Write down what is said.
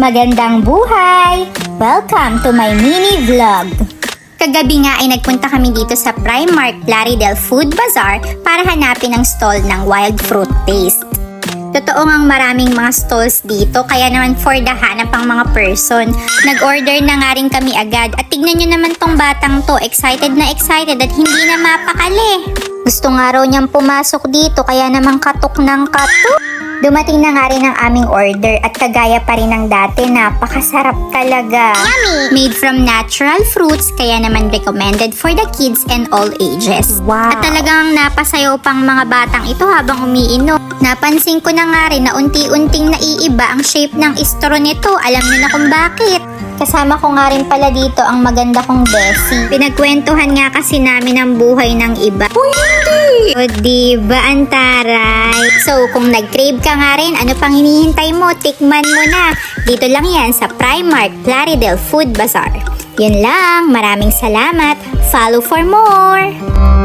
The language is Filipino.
Magandang buhay! Welcome to my mini vlog. Kagabi nga ay nagpunta kami dito sa Primark Plaridel Food Bazaar para hanapin ang stall ng wild fruit taste. Totoo ngang maraming mga stalls dito, kaya naman for the hanap ang mga person. Nag-order na nga rin kami agad at tignan nyo naman tong batang to, excited na excited at hindi na mapakali. Gusto nga raw niyang pumasok dito kaya naman katok ng katok. Dumating na nga rin ang aming order at kagaya pa rin ng dati, napakasarap talaga. Yummy! Made from natural fruits, kaya naman recommended for the kids and all ages. Wow! At talagang napasayaw pang mga batang ito habang umiinom. Napansin ko na nga rin na unti-unting naiiba ang shape ng straw nito. Alam niyo na kung bakit. Kasama ko nga rin pala dito ang maganda kong Bessie. Pinagkwentuhan nga kasi namin ang buhay ng iba. Uy, hindi! O diba, ang taray? So, kung nag-crave ka nga rin, ano pang hinihintay mo? Tikman mo na. Dito lang yan sa Primark Plaridel Food Bazaar. Yun lang, maraming salamat. Follow for more!